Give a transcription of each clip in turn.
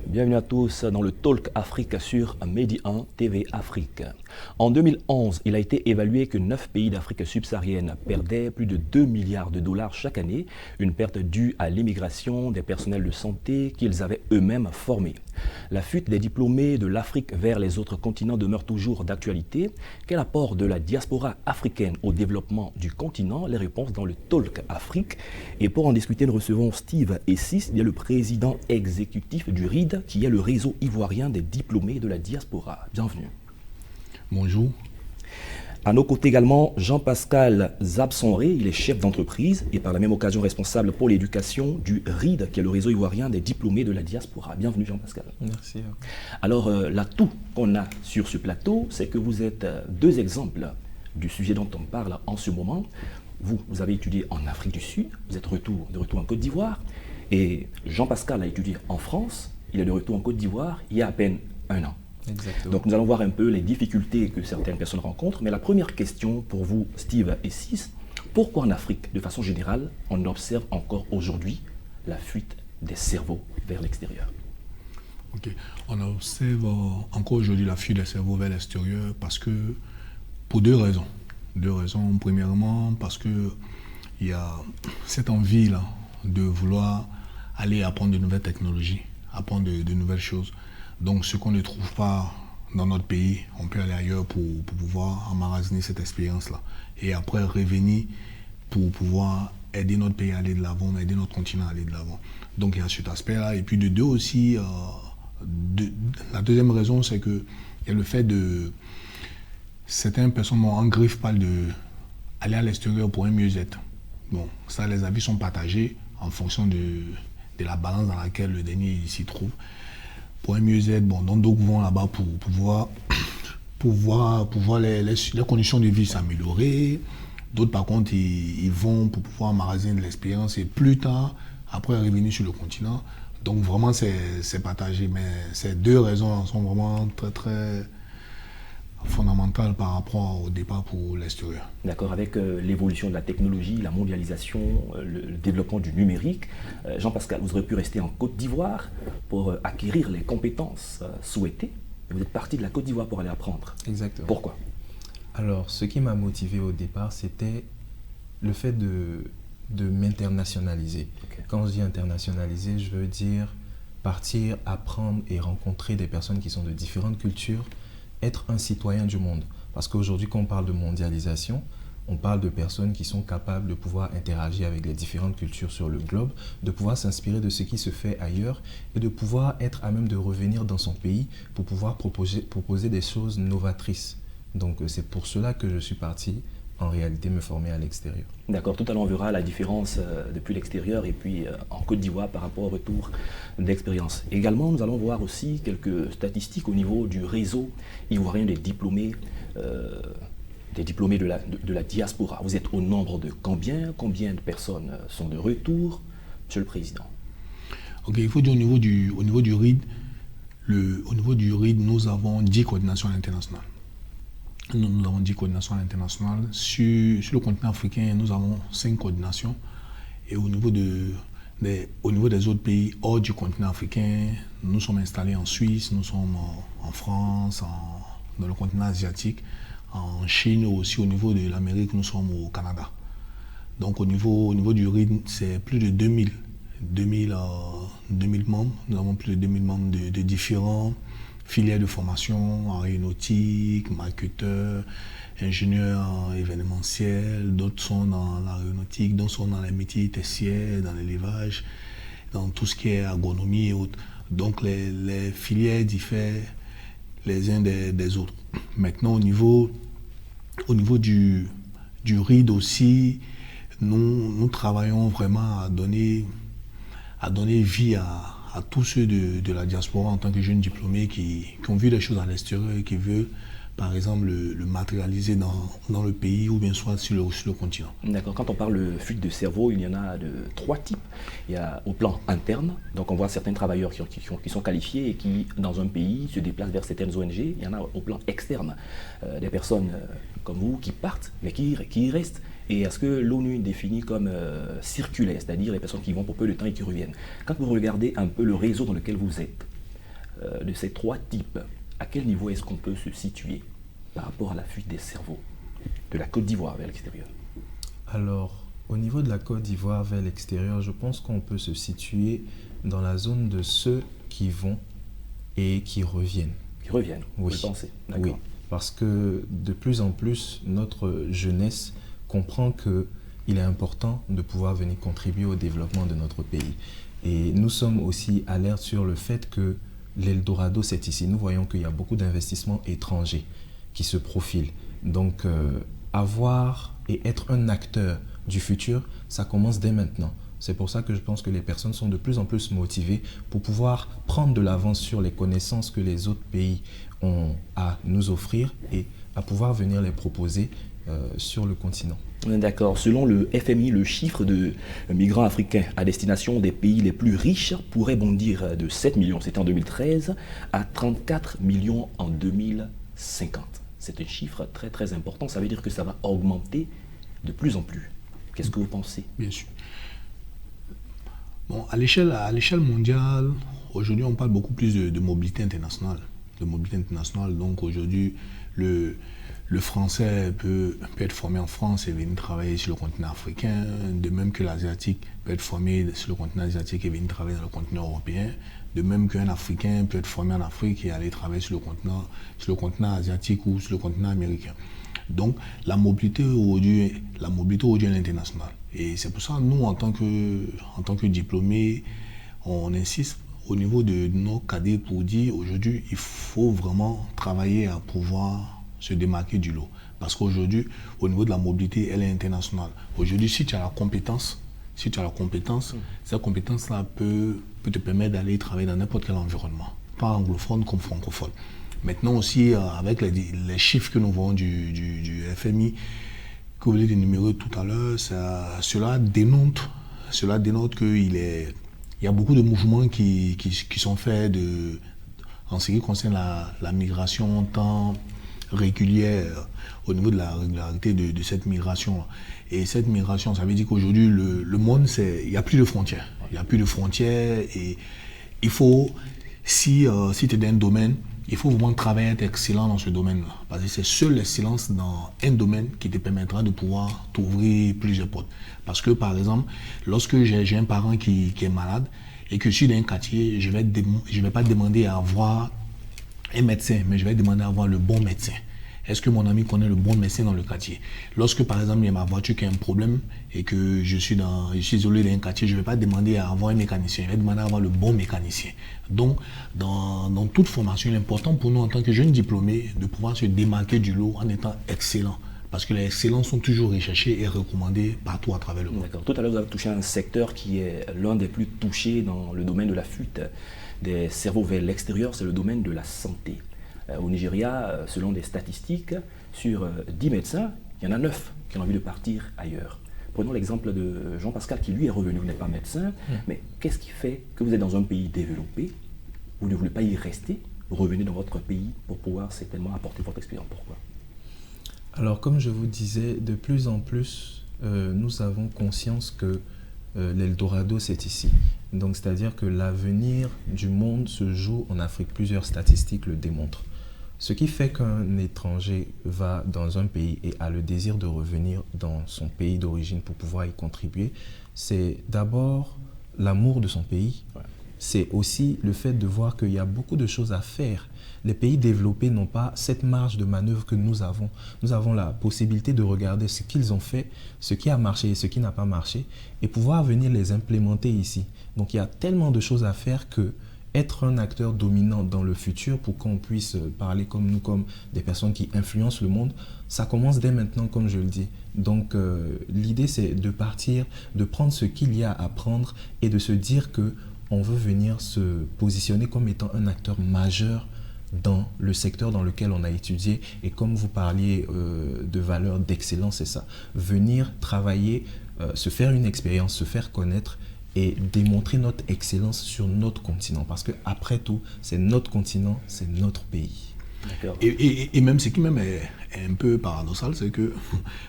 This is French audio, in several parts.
Bienvenue à tous dans le Talk Afrique sur Medi 1 TV Afrique. En 2011, il a été évalué que 9 pays d'Afrique subsaharienne perdaient plus de 2 milliards de dollars chaque année, une perte due à l'immigration des personnels de santé qu'ils avaient eux-mêmes formés. La fuite des diplômés de l'Afrique vers les autres continents demeure toujours d'actualité. Quel apport de la diaspora africaine au développement du continent? Les réponses dans le Talk Afrique. Et pour en discuter, nous recevons Steve Essis, il est le président exécutif du RID, qui est le réseau ivoirien des diplômés de la diaspora. Bienvenue. Bonjour. À nos côtés également, Jean-Pascal Zabsonré, il est chef d'entreprise et par la même occasion responsable pour l'éducation du RID, qui est le réseau ivoirien des diplômés de la diaspora. Bienvenue Jean-Pascal. Merci. Alors l'atout qu'on a sur ce plateau, c'est que vous êtes deux exemples du sujet dont on parle en ce moment. Vous avez étudié en Afrique du Sud, vous êtes de retour en Côte d'Ivoire, et Jean-Pascal a étudié en France, il est de retour en Côte d'Ivoire il y a à peine un an. Exactement. Donc nous allons voir un peu les difficultés que certaines personnes rencontrent, mais la première question pour vous, Steve Essis, pourquoi en Afrique, de façon générale, on observe encore aujourd'hui la fuite des cerveaux vers l'extérieur? Ok. On observe encore aujourd'hui la fuite des cerveaux vers l'extérieur pour deux raisons. Deux raisons. Premièrement, parce que il y a cette envie-là de vouloir aller apprendre de nouvelles technologies, apprendre de nouvelles choses. Donc, ce qu'on ne trouve pas dans notre pays, on peut aller ailleurs pour pouvoir emmagasiner cette expérience-là. Et après, revenir pour pouvoir aider notre pays à aller de l'avant, aider notre continent à aller de l'avant. Donc, il y a cet aspect-là. Et puis, de deux aussi, la deuxième raison, c'est qu'il y a le fait de... Certaines personnes en griffe parlent d'aller à l'extérieur pour un mieux-être. Bon, ça, les avis sont partagés en fonction de la balance dans laquelle le dernier s'y trouve. Pour un mieux-être, bon, donc d'autres vont là-bas pour voir les conditions de vie s'améliorer. D'autres, par contre, ils vont pour pouvoir emmagasiner de l'expérience et plus tard, après revenir sur le continent. Donc vraiment, c'est partagé. Mais ces deux raisons sont vraiment très, très fondamentales par rapport au départ pour l'extérieur. D'accord, avec l'évolution de la technologie, la mondialisation, le développement du numérique, Jean-Pascal, vous aurez pu rester en Côte d'Ivoire pour acquérir les compétences souhaitées. Et vous êtes parti de la Côte d'Ivoire pour aller apprendre. Exactement. Pourquoi? Alors, ce qui m'a motivé au départ, c'était le fait de m'internationaliser. Okay. Quand je dis internationaliser, je veux dire partir, apprendre et rencontrer des personnes qui sont de différentes cultures, être un citoyen du monde. Parce qu'aujourd'hui, quand on parle de mondialisation, on parle de personnes qui sont capables de pouvoir interagir avec les différentes cultures sur le globe, de pouvoir s'inspirer de ce qui se fait ailleurs et de pouvoir être à même de revenir dans son pays pour pouvoir proposer des choses novatrices. Donc c'est pour cela que je suis parti en réalité me former à l'extérieur. D'accord, tout à l'heure on verra la différence depuis l'extérieur et puis en Côte d'Ivoire par rapport au retour d'expérience. Également, nous allons voir aussi quelques statistiques au niveau du réseau ivoirien des diplômés de la diaspora. Vous êtes au nombre de combien? Combien de personnes sont de retour, Monsieur le Président? Ok, il faut dire au niveau du RID, nous avons 10 coordinations internationales. Nous avons 10 coordinations internationales. Sur le continent africain, nous avons 5 coordinations. Et au niveau des autres pays hors du continent africain, nous sommes installés en Suisse, nous sommes en France, dans le continent asiatique, en Chine, aussi au niveau de l'Amérique, nous sommes au Canada. Donc au niveau du RID, c'est plus de 2000 membres. Nous avons plus de 2000 membres de différents filières de formation, aéronautique, marketeur, ingénieur événementiel, d'autres sont dans l'aéronautique, d'autres sont dans les métiers tertiaires, dans l'élevage, dans tout ce qui est agronomie et autres. Donc les filières diffèrent les uns des autres. Maintenant au niveau du RID aussi, nous travaillons vraiment à donner vie à tous ceux de la diaspora en tant que jeunes diplômés qui ont vu des choses à l'extérieur et qui veulent, par exemple, le matérialiser dans le pays ou bien soit sur le continent. D'accord. Quand on parle de fuite de cerveau, il y en a de 3 types. Il y a au plan interne, donc on voit certains travailleurs qui sont qualifiés et qui, dans un pays, se déplacent vers certaines ONG. Il y en a au plan externe, des personnes comme vous qui partent, mais qui y restent. Et est-ce que l'ONU définit comme circulaire, c'est-à-dire les personnes qui vont pour peu de temps et qui reviennent? Quand vous regardez un peu le réseau dans lequel vous êtes, de ces trois types, à quel niveau est-ce qu'on peut se situer par rapport à la fuite des cerveaux de la Côte d'Ivoire vers l'extérieur? Alors, au niveau de la Côte d'Ivoire vers l'extérieur, je pense qu'on peut se situer dans la zone de ceux qui vont et qui reviennent. Qui reviennent, oui. Vous pensez? Oui, parce que de plus en plus, notre jeunesse comprend qu'il est important de pouvoir venir contribuer au développement de notre pays. Et nous sommes aussi alertes sur le fait que l'Eldorado, c'est ici. Nous voyons qu'il y a beaucoup d'investissements étrangers qui se profilent. Donc, avoir et être un acteur du futur, ça commence dès maintenant. C'est pour ça que je pense que les personnes sont de plus en plus motivées pour pouvoir prendre de l'avance sur les connaissances que les autres pays ont à nous offrir et à pouvoir venir les proposer sur le continent. D'accord. Selon le FMI, le chiffre de migrants africains à destination des pays les plus riches pourrait bondir de 7 millions, c'était en 2013, à 34 millions en 2050. C'est un chiffre très très important. Ça veut dire que ça va augmenter de plus en plus. Qu'est-ce que vous pensez? Bien sûr. Bon, à l'échelle mondiale, aujourd'hui, on parle beaucoup plus de mobilité internationale. Donc aujourd'hui, le français peut être formé en France et venir travailler sur le continent africain, de même que l'asiatique peut être formé sur le continent asiatique et venir travailler dans le continent européen, de même qu'un africain peut être formé en Afrique et aller travailler sur le continent asiatique ou sur le continent américain. Donc la mobilité aujourd'hui est l'international. Et c'est pour ça que nous, en tant que diplômés, on insiste au niveau de nos cadets pour dire aujourd'hui, il faut vraiment travailler à pouvoir se démarquer du lot. Parce qu'aujourd'hui, au niveau de la mobilité, elle est internationale. Aujourd'hui, si tu as la compétence, cette compétence-là peut te permettre d'aller travailler dans n'importe quel environnement, pas anglophone comme francophone. Maintenant aussi, avec les chiffres que nous voyons du FMI, que vous avez énuméré tout à l'heure, cela dénote qu'il y a beaucoup de mouvements qui sont faits en ce qui concerne la migration tant régulière au niveau de la régularité de cette migration. Et cette migration, ça veut dire qu'aujourd'hui, le monde, il n'y a plus de frontières. Il n'y a plus de frontières et il faut, si tu es dans un domaine, il faut vraiment travailler à être excellent dans ce domaine-là. Parce que c'est seule l'excellence dans un domaine qui te permettra de pouvoir t'ouvrir plusieurs portes. Parce que, par exemple, lorsque j'ai un parent qui est malade et que je suis dans un quartier, je ne vais pas demander à avoir un médecin, mais je vais demander à avoir le bon médecin. Est-ce que mon ami connaît le bon médecin dans le quartier? Lorsque, par exemple, il y a ma voiture qui a un problème et que je suis isolé dans un quartier, je ne vais pas demander à avoir un mécanicien, je vais demander à avoir le bon mécanicien. Donc, dans toute formation, il est important pour nous, en tant que jeunes diplômés, de pouvoir se démarquer du lot en étant excellents. Parce que les excellents sont toujours recherchés et recommandés partout à travers le monde. D'accord. Tout à l'heure, vous avez touché un secteur qui est l'un des plus touchés dans le domaine de la fuite des cerveaux vers l'extérieur, c'est le domaine de la santé. Au Nigeria, selon des statistiques, sur 10 médecins, il y en a 9 qui ont envie de partir ailleurs. Prenons l'exemple de Jean-Pascal qui lui est revenu, vous n'êtes pas médecin, mais qu'est-ce qui fait que vous êtes dans un pays développé, vous ne voulez pas y rester, vous revenez dans votre pays pour pouvoir certainement apporter votre expérience? Pourquoi? Alors comme je vous disais, de plus en plus, nous avons conscience que l'Eldorado c'est ici. Donc c'est-à-dire que l'avenir du monde se joue en Afrique. Plusieurs statistiques le démontrent. Ce qui fait qu'un étranger va dans un pays et a le désir de revenir dans son pays d'origine pour pouvoir y contribuer, c'est d'abord l'amour de son pays. Ouais. C'est aussi le fait de voir qu'il y a beaucoup de choses à faire. Les pays développés n'ont pas cette marge de manœuvre que nous avons. Nous avons la possibilité de regarder ce qu'ils ont fait, ce qui a marché et ce qui n'a pas marché, et pouvoir venir les implémenter ici. Donc il y a tellement de choses à faire que être un acteur dominant dans le futur pour qu'on puisse parler comme nous, comme des personnes qui influencent le monde, ça commence dès maintenant, comme je le dis. Donc l'idée, c'est de partir, de prendre ce qu'il y a à prendre et de se dire qu'on veut venir se positionner comme étant un acteur majeur dans le secteur dans lequel on a étudié. Et comme vous parliez de valeurs d'excellence, c'est ça. Venir travailler, se faire une expérience, se faire connaître et démontrer notre excellence sur notre continent. Parce qu'après tout, c'est notre continent, c'est notre pays. Et même ce qui même est un peu paradoxal, c'est que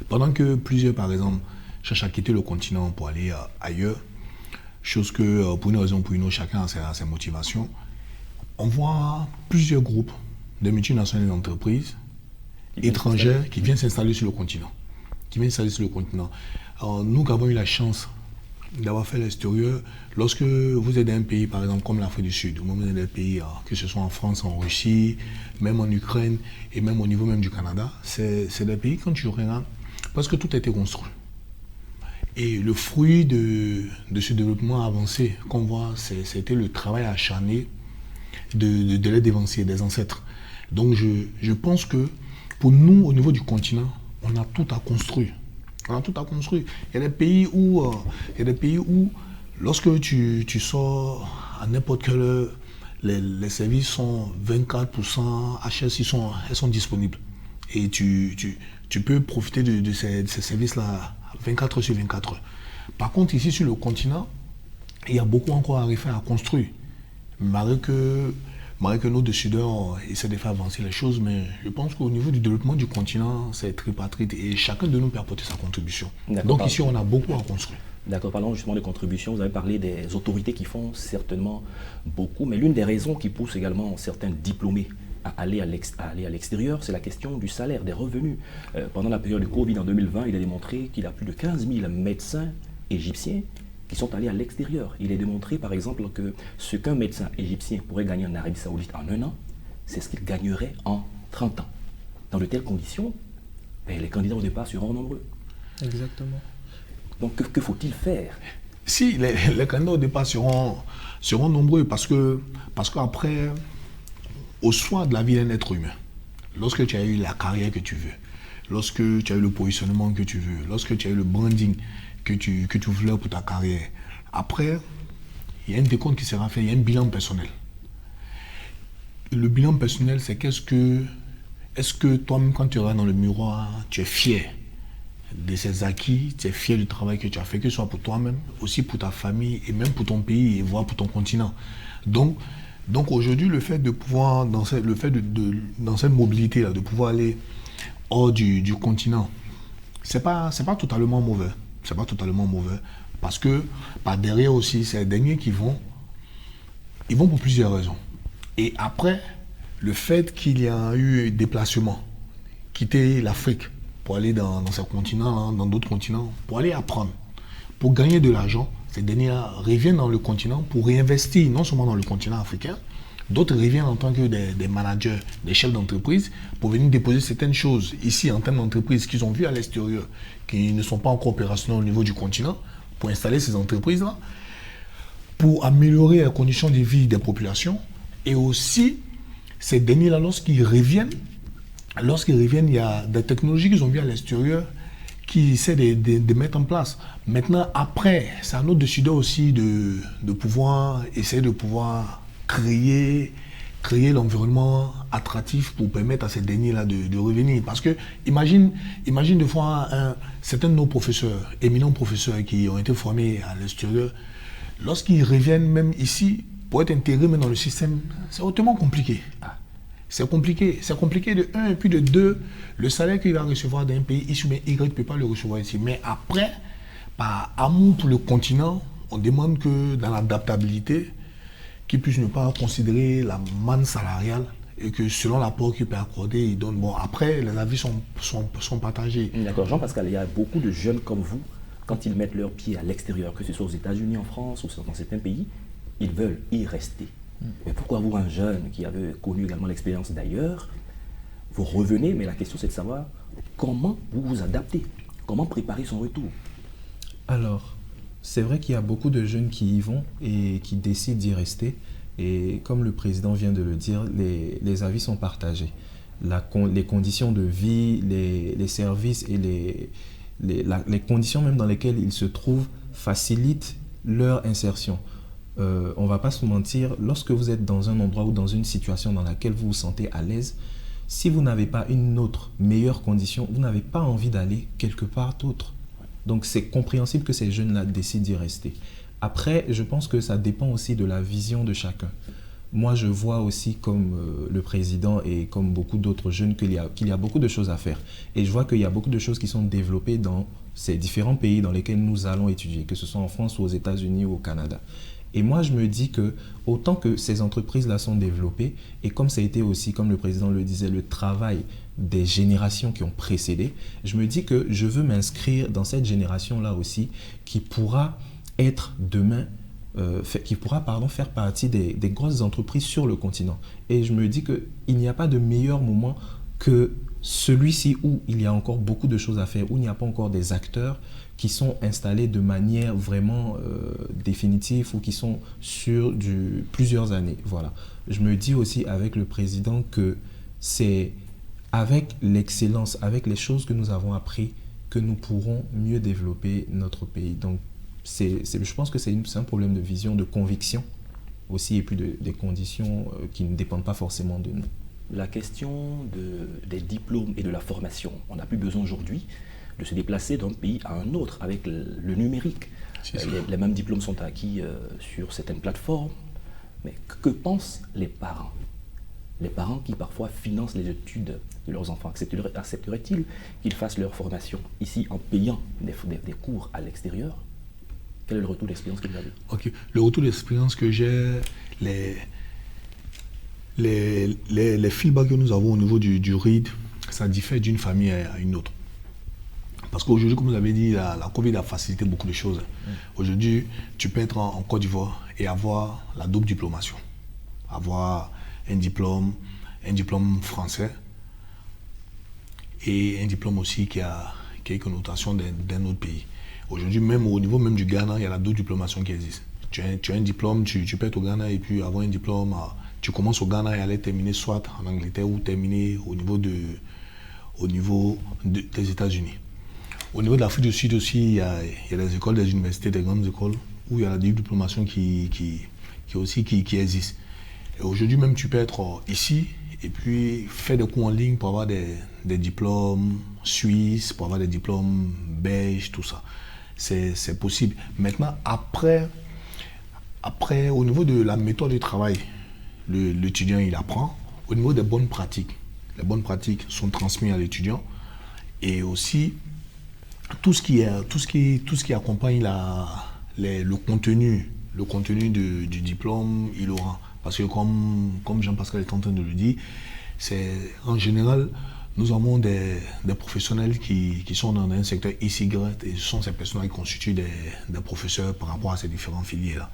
pendant que plusieurs, par exemple, cherchent à quitter le continent pour aller ailleurs, chose que pour une raison ou pour une autre, chacun a ses motivations, on voit plusieurs groupes de multinationales d'entreprises étrangères qui viennent s'installer sur le continent. Alors, nous qui avons eu la chance d'avoir fait l'extérieur, lorsque vous êtes dans un pays, par exemple, comme l'Afrique du Sud, ou même dans des pays, que ce soit en France, en Russie, même en Ukraine, et même au niveau même du Canada, c'est des pays, quand tu regardes, parce que tout a été construit. Et le fruit de ce développement avancé qu'on voit, c'était le travail acharné de l'aide des ancêtres. Donc je pense que pour nous, au niveau du continent, on a tout à construire. Il y a des pays où lorsque tu sors à n'importe quelle heure, les services sont 24%, HS, elles sont disponibles. Et tu peux profiter de ces services-là 24 heures sur 24 heures. Par contre, ici sur le continent, il y a beaucoup encore à refaire, à construire. Malgré que nos décideurs essaient de faire avancer les choses, mais je pense qu'au niveau du développement du continent, c'est tripartite et chacun de nous peut apporter sa contribution. Donc ici, on a beaucoup à construire. D'accord, parlons justement de contributions. Vous avez parlé des autorités qui font certainement beaucoup, mais l'une des raisons qui pousse également certains diplômés à aller à l'extérieur, c'est la question du salaire, des revenus. Pendant la période de Covid en 2020, il est démontré qu'il y a plus de 15 000 médecins égyptiens qui sont allés à l'extérieur. Il est démontré par exemple que ce qu'un médecin égyptien pourrait gagner en Arabie Saoudite en 1 an, c'est ce qu'il gagnerait en 30 ans. Dans de telles conditions, les candidats au départ seront nombreux. Exactement. Donc que faut-il faire? Si, les candidats au départ seront nombreux parce qu'après, au soir de la vie d'un être humain, lorsque tu as eu la carrière que tu veux, lorsque tu as eu le positionnement que tu veux, lorsque tu as eu le branding que tu voulais pour ta carrière, après, il y a un décompte qui sera fait, il y a un bilan personnel. Le bilan personnel, c'est est-ce que toi-même, quand tu regardes dans le miroir, tu es fier de ces acquis, tu es fier du travail que tu as fait, que ce soit pour toi-même, aussi pour ta famille et même pour ton pays et voire pour ton continent. Donc aujourd'hui, le fait de pouvoir, dans cette mobilité-là, de pouvoir aller hors du continent, c'est pas totalement mauvais. C'est pas totalement mauvais. Parce que par derrière aussi, ces derniers qui vont pour plusieurs raisons. Et après, le fait qu'il y a eu déplacement, quitter l'Afrique pour aller dans ce continent, dans d'autres continents, pour aller apprendre, pour gagner de l'argent, ces derniers-là reviennent dans le continent pour réinvestir, non seulement dans le continent africain, d'autres reviennent en tant que des managers, des chefs d'entreprise, pour venir déposer certaines choses ici en termes d'entreprise qu'ils ont vues à l'extérieur, qui ne sont pas encore opérationnelles au niveau du continent, pour installer ces entreprises-là, pour améliorer les conditions de vie des populations. Et aussi, ces derniers-là, lorsqu'ils reviennent, il y a des technologies qu'ils ont vues à l'extérieur qui essaient de mettre en place. Maintenant, après, c'est à notre décideur aussi de pouvoir essayer de pouvoir créer l'environnement attractif pour permettre à ces derniers-là de revenir. Parce que, imagine des fois certains de nos professeurs, éminents professeurs qui ont été formés à l'extérieur, lorsqu'ils reviennent même ici, pour être intégrés même dans le système, c'est hautement compliqué. C'est compliqué de 1 et puis de 2, le salaire qu'il va recevoir d'un pays X ou bien Y ne peut pas le recevoir ici. Mais après, par amour pour le continent, on demande que dans l'adaptabilité, qu'il puisse ne pas considérer la manne salariale et que selon l'apport qu'il peut accorder, il donne. Bon, après, les avis sont partagés. D'accord, Jean-Pascal, il y a beaucoup de jeunes comme vous, quand ils mettent leurs pieds à l'extérieur, que ce soit aux États-Unis, en France ou dans certains pays, ils veulent y rester. Mais pourquoi vous, un jeune qui avait connu également l'expérience d'ailleurs, vous revenez, mais la question c'est de savoir comment vous vous adaptez, comment préparer son retour? Alors, c'est vrai qu'il y a beaucoup de jeunes qui y vont et qui décident d'y rester. Et comme le président vient de le dire, les avis sont partagés. Les conditions de vie, les services et les conditions même dans lesquelles ils se trouvent facilitent leur insertion. On ne va pas se mentir, lorsque vous êtes dans un endroit ou dans une situation dans laquelle vous vous sentez à l'aise, si vous n'avez pas une autre meilleure condition, vous n'avez pas envie d'aller quelque part d'autre. Donc c'est compréhensible que ces jeunes-là décident d'y rester. Après, je pense que ça dépend aussi de la vision de chacun. Moi, je vois aussi comme le président et comme beaucoup d'autres jeunes qu'il y a beaucoup de choses à faire. Et je vois qu'il y a beaucoup de choses qui sont développées dans ces différents pays dans lesquels nous allons étudier, que ce soit en France ou aux États-Unis ou au Canada. Et moi, je me dis que autant que ces entreprises-là sont développées, et comme ça a été aussi, comme le président le disait, le travail des générations qui ont précédé, je me dis que je veux m'inscrire dans cette génération-là aussi qui pourra être demain, faire partie des grosses entreprises sur le continent. Et je me dis qu'il n'y a pas de meilleur moment que celui-ci où il y a encore beaucoup de choses à faire, où il n'y a pas encore des acteurs qui sont installés de manière vraiment définitive ou qui sont sur plusieurs années. Voilà. Je me dis aussi avec le président que c'est avec l'excellence, avec les choses que nous avons appris, que nous pourrons mieux développer notre pays. Donc, je pense que c'est un problème de vision, de conviction aussi, et puis des conditions qui ne dépendent pas forcément de nous. La question des diplômes et de la formation, on n'a plus besoin aujourd'hui de se déplacer d'un pays à un autre avec le numérique. Les mêmes diplômes sont acquis sur certaines plateformes. Mais que pensent les parents? Les parents qui parfois financent les études de leurs enfants, accepteraient-ils qu'ils fassent leur formation ici en payant des cours à l'extérieur? Quel est le retour d'expérience que vous avez? Ok, le retour d'expérience que j'ai, les feedbacks que nous avons au niveau du RID, ça diffère d'une famille à une autre. Parce qu'aujourd'hui, comme vous avez dit, la Covid a facilité beaucoup de choses. Aujourd'hui, tu peux être en Côte d'Ivoire et avoir la double diplomation. Avoir un diplôme français et un diplôme aussi qui a une connotation d'un autre pays. Aujourd'hui, même au niveau même du Ghana, il y a la double diplomation qui existe. Tu as un diplôme, tu peux être au Ghana et puis avoir un diplôme, tu commences au Ghana et aller terminer soit en Angleterre ou terminer au niveau des États-Unis. Au niveau de l'Afrique du Sud aussi, il y a des écoles, des universités, des grandes écoles où il y a la double diplomation qui existe. Et aujourd'hui même, tu peux être ici et puis faire des cours en ligne pour avoir des diplômes suisses, pour avoir des diplômes belges, tout ça. C'est possible. Maintenant, après, au niveau de la méthode de travail, l'étudiant, il apprend. Au niveau des bonnes pratiques, les bonnes pratiques sont transmises à l'étudiant. Et aussi, tout ce qui accompagne le contenu du diplôme, il aura. Parce que comme Jean-Pascal est en train de le dire, en général, nous avons des professionnels qui sont dans un secteur XY et ce sont ces personnes qui constituent des professeurs par rapport à ces différents filières-là.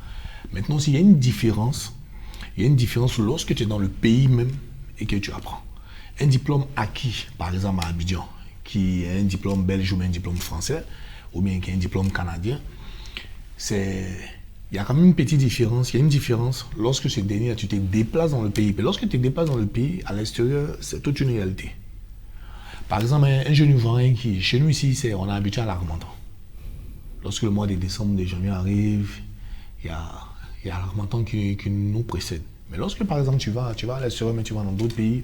Maintenant, s'il y a une différence, lorsque tu es dans le pays même et que tu apprends. Un diplôme acquis, par exemple à Abidjan, qui est un diplôme belge ou un diplôme français, ou bien qui est un diplôme canadien, il y a quand même une petite différence. Il y a une différence lorsque ce dernier, tu te déplaces dans le pays. Mais lorsque tu te déplaces dans le pays, à l'extérieur, c'est toute une réalité. Par exemple, un jeune Ivoirien qui, chez nous ici, on est habitué à l'Harmattan. Lorsque le mois de décembre, de janvier arrive, il y a l'Harmattan qui nous précède. Mais lorsque, par exemple, tu vas à l'extérieur, mais tu vas dans d'autres pays,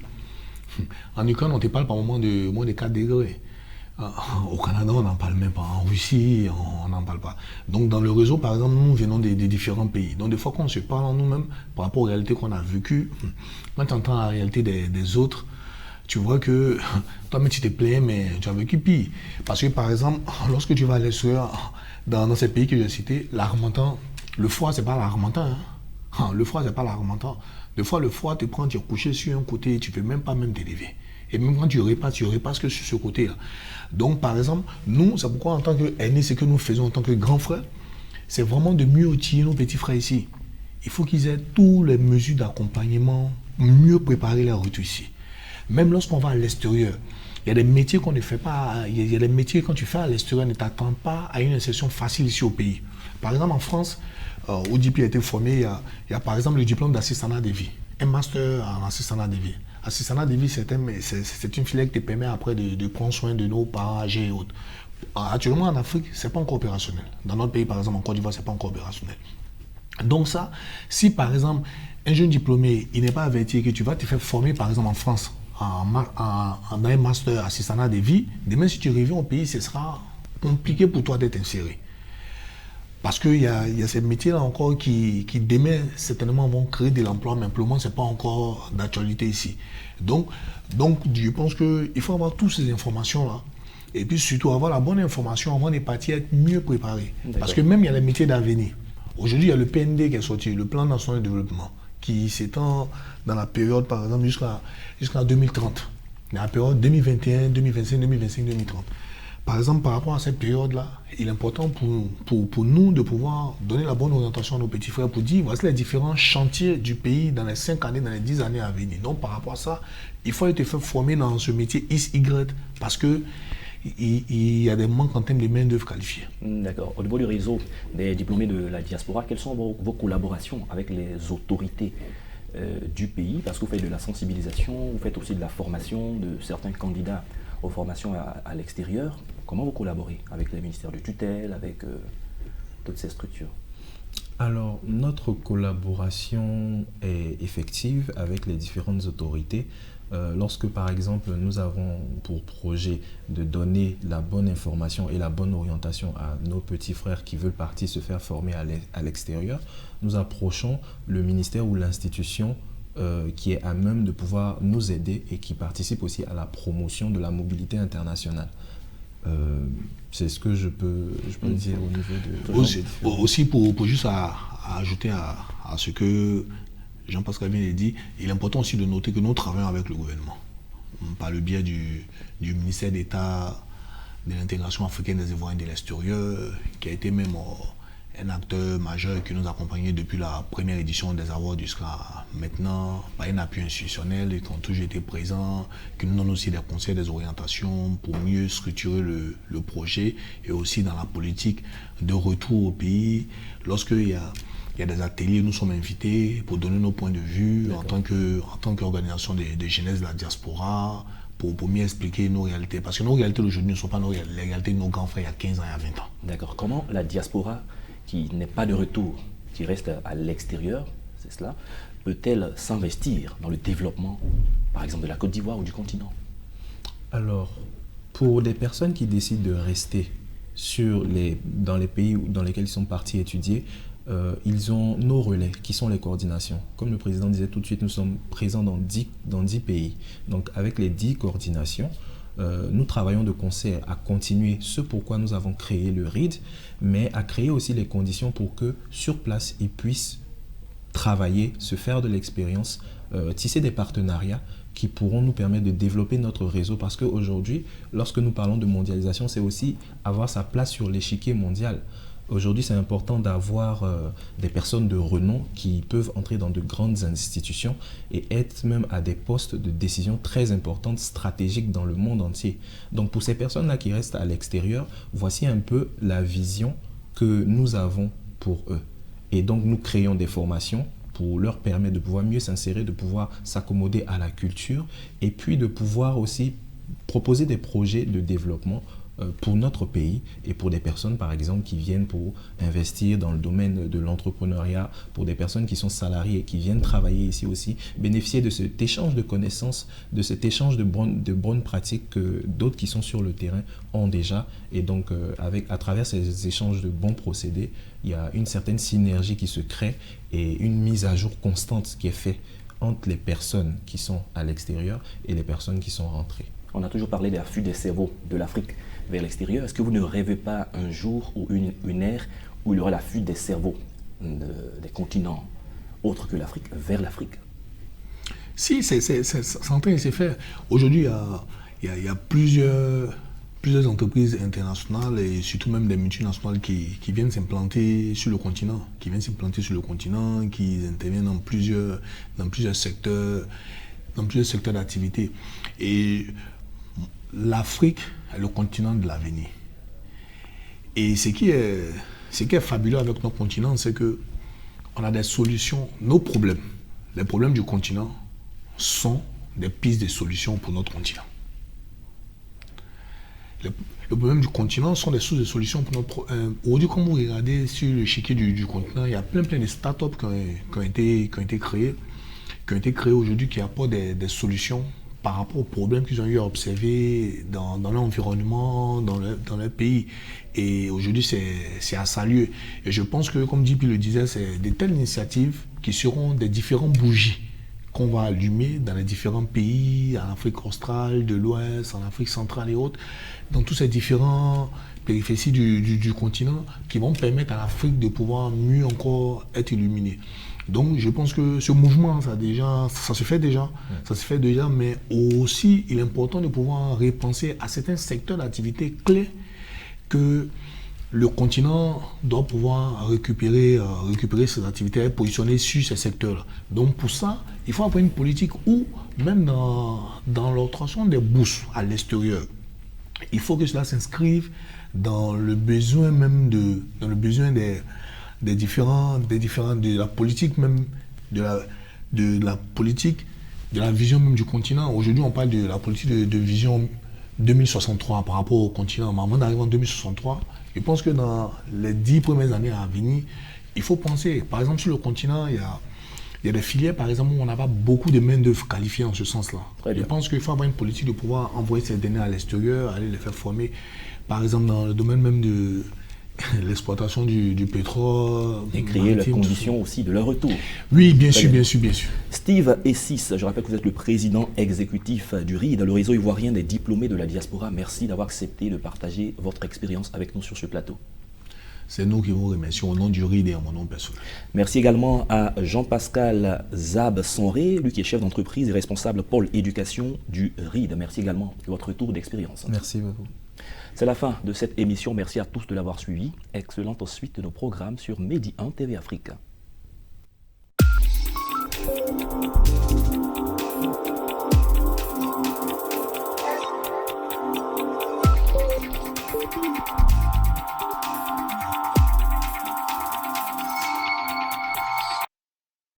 en Ukraine, on te parle par moment de moins de 4 degrés. Au Canada, on n'en parle même pas. En Russie, on n'en parle pas. Donc, dans le réseau, par exemple, nous venons des différents pays. Donc, des fois, quand on se parle en nous-mêmes, par rapport aux réalités qu'on a vécues, quand tu entends la réalité des autres, tu vois que toi-même, tu te plais, mais tu as vécu pire. Parce que, par exemple, lorsque tu vas à l'extérieur, dans ces pays que j'ai cités, l'Harmattan, le froid, c'est pas l'Harmattan. Le froid, c'est pas l'Harmattan. Des fois, le froid te prend, tu es couché sur un côté, tu ne peux même pas t'élever. Et même quand tu repasses que sur ce côté-là. Donc, par exemple, nous, c'est pourquoi en tant qu'aînés, ce que nous faisons en tant que grands frères, c'est vraiment de mieux outiller nos petits frères ici. Il faut qu'ils aient toutes les mesures d'accompagnement, mieux préparer leur retour ici. Même lorsqu'on va à l'extérieur, il y a des métiers qu'on ne fait pas, il y a des métiers quand tu fais à l'extérieur, ne t'attends pas à une insertion facile ici au pays. Par exemple, en France, où DP a été formé, il y a par exemple le diplôme d'assistant de vie, un master en assistant de vie. Assistant de vie, c'est une filière qui te permet après de prendre soin de nos parents âgés et autres. Actuellement, en Afrique, ce n'est pas encore opérationnel. Dans notre pays, par exemple, en Côte d'Ivoire, ce n'est pas encore opérationnel. Donc ça, si par exemple, un jeune diplômé, il n'est pas averti que tu vas te faire former, par exemple, en France, dans un master assistant de vie, demain, si tu reviens au pays, ce sera compliqué pour toi d'être inséré. Parce qu'il y a ces métiers-là encore qui demain, certainement, vont créer de l'emploi, mais pour le moment, ce n'est pas encore d'actualité ici. Donc, je pense qu'il faut avoir toutes ces informations-là. Et puis surtout, avoir la bonne information avant de partir, être mieux préparé. Parce que même, il y a les métiers d'avenir. Aujourd'hui, il y a le PND qui est sorti, le Plan national de développement, qui s'étend dans la période, par exemple, jusqu'à 2030. Dans la période 2021, 2025, 2025, 2030. Par exemple, par rapport à cette période-là, il est important pour nous de pouvoir donner la bonne orientation à nos petits frères pour dire voici les différents chantiers du pays dans les 5 années, dans les 10 années à venir. Donc, par rapport à ça, il faut être fait former dans ce métier XY parce que il y a des manques en termes de main-d'œuvre qualifiée. D'accord. Au niveau du réseau des diplômés de la diaspora, quelles sont vos collaborations avec les autorités du pays? Parce que vous faites de la sensibilisation, vous faites aussi de la formation de certains candidats aux formations à l'extérieur. Comment vous collaborez avec les ministères de tutelle, avec toutes ces structures? Alors, notre collaboration est effective avec les différentes autorités. Lorsque, par exemple, nous avons pour projet de donner la bonne information et la bonne orientation à nos petits frères qui veulent partir se faire former à l'extérieur, nous approchons le ministère ou l'institution qui est à même de pouvoir nous aider et qui participe aussi à la promotion de la mobilité internationale. C'est ce que je peux dire au niveau de... Aussi pour juste à ajouter à ce que Jean-Pascal vient de dire, il est important aussi de noter que nous travaillons avec le gouvernement par le biais du ministère d'État de l'intégration africaine des Ivoiriens de l'extérieur, qui a été même un acteur majeur qui nous a accompagnés depuis la première édition des Awards jusqu'à maintenant, par un appui institutionnel, et qui ont toujours été présents, qui nous donnent aussi des conseils, des orientations pour mieux structurer le projet et aussi dans la politique de retour au pays. Lorsqu'il y a des ateliers, nous sommes invités pour donner nos points de vue en tant qu'organisation de jeunesse de la diaspora, pour mieux expliquer nos réalités. Parce que nos réalités d'aujourd'hui ne sont pas les réalités de nos grands frères il y a 15 ans, il y a 20 ans. D'accord. Comment la diaspora, qui n'est pas de retour, qui reste à l'extérieur, c'est cela, peut-elle s'investir dans le développement, par exemple, de la Côte d'Ivoire ou du continent? Alors, pour des personnes qui décident de rester dans les pays dans lesquels ils sont partis étudier, ils ont nos relais qui sont les coordinations. Comme le président disait tout de suite, nous sommes présents dans 10 pays. Donc avec les 10 coordinations, nous travaillons de concert à continuer ce pourquoi nous avons créé le RID, mais à créer aussi les conditions pour que sur place, ils puissent travailler, se faire de l'expérience, tisser des partenariats qui pourront nous permettre de développer notre réseau. Parce qu'aujourd'hui, lorsque nous parlons de mondialisation, c'est aussi avoir sa place sur l'échiquier mondial. Aujourd'hui, c'est important d'avoir des personnes de renom qui peuvent entrer dans de grandes institutions et être même à des postes de décision très importantes, stratégiques dans le monde entier. Donc pour ces personnes-là qui restent à l'extérieur, voici un peu la vision que nous avons pour eux. Et donc nous créons des formations pour leur permettre de pouvoir mieux s'insérer, de pouvoir s'accommoder à la culture et puis de pouvoir aussi proposer des projets de développement pour notre pays et pour des personnes par exemple qui viennent pour investir dans le domaine de l'entrepreneuriat, pour des personnes qui sont salariées et qui viennent travailler ici aussi, bénéficier de cet échange de connaissances, de cet échange de bonnes pratiques que d'autres qui sont sur le terrain ont déjà. Et donc à travers ces échanges de bons procédés, il y a une certaine synergie qui se crée et une mise à jour constante qui est faite entre les personnes qui sont à l'extérieur et les personnes qui sont rentrées. On a toujours parlé de la fuite des cerveaux de l'Afrique vers l'extérieur. Est-ce que vous ne rêvez pas un jour ou une ère où il y aura la fuite des cerveaux des continents autres que l'Afrique vers l'Afrique? Si, c'est en train de se faire. Aujourd'hui, il y a plusieurs entreprises internationales et surtout même des multinationales qui viennent s'implanter sur le continent, qui interviennent dans plusieurs secteurs d'activité. Et l'Afrique est le continent de l'avenir. Et ce qui est fabuleux avec notre continent, c'est que on a des solutions. Les problèmes du continent sont des pistes de solutions pour notre continent. Les problèmes du continent sont des sources de solutions pour notre... Aujourd'hui, comme vous regardez sur le l'échiquier du continent, il y a plein de startups qui ont été créées aujourd'hui, qui apportent des solutions par rapport aux problèmes qu'ils ont eu à observer dans leur environnement, dans leur pays. Et aujourd'hui, c'est à saluer. Et je pense que, comme JP le disait, c'est de telles initiatives qui seront des différentes bougies qu'on va allumer dans les différents pays, en Afrique australe, de l'Ouest, en Afrique centrale et autres, dans tous ces différents périphéties du continent qui vont permettre à l'Afrique de pouvoir mieux encore être illuminée. Donc je pense que ce mouvement, ça se fait déjà, mais aussi il est important de pouvoir repenser à certains secteurs d'activité clés que le continent doit pouvoir récupérer ses activités et positionner sur ces secteurs-là. Donc pour ça, il faut avoir une politique où, même dans l'obtention des bourses à l'extérieur, il faut que cela s'inscrive dans le besoin même de la politique même, de la politique, de la vision même du continent. Aujourd'hui, on parle de la politique de vision 2063 par rapport au continent. Mais avant d'arriver en 2063, je pense que dans les 10 premières années à venir, il faut penser, par exemple, sur le continent, il y a des filières, par exemple, où on n'a pas beaucoup de main-d'œuvre qualifiée en ce sens-là. Je pense qu'il faut avoir une politique de pouvoir envoyer ces derniers à l'extérieur, aller les faire former, par exemple, dans le domaine même de l'exploitation du pétrole. Et créer les conditions aussi de leur retour. Oui, bien sûr. Steve Essis, je rappelle que vous êtes le président exécutif du RID, le réseau ivoirien des diplômés de la diaspora. Merci d'avoir accepté de partager votre expérience avec nous sur ce plateau. C'est nous qui vous remercions au nom du RID et en mon nom personnel. Merci également à Jean-Pascal Zab-Sonré, lui qui est chef d'entreprise et responsable pôle éducation du RID. Merci également de votre retour d'expérience. Merci beaucoup. C'est la fin de cette émission. Merci à tous de l'avoir suivi. Excellente suite de nos programmes sur Medi 1 TV Afrique.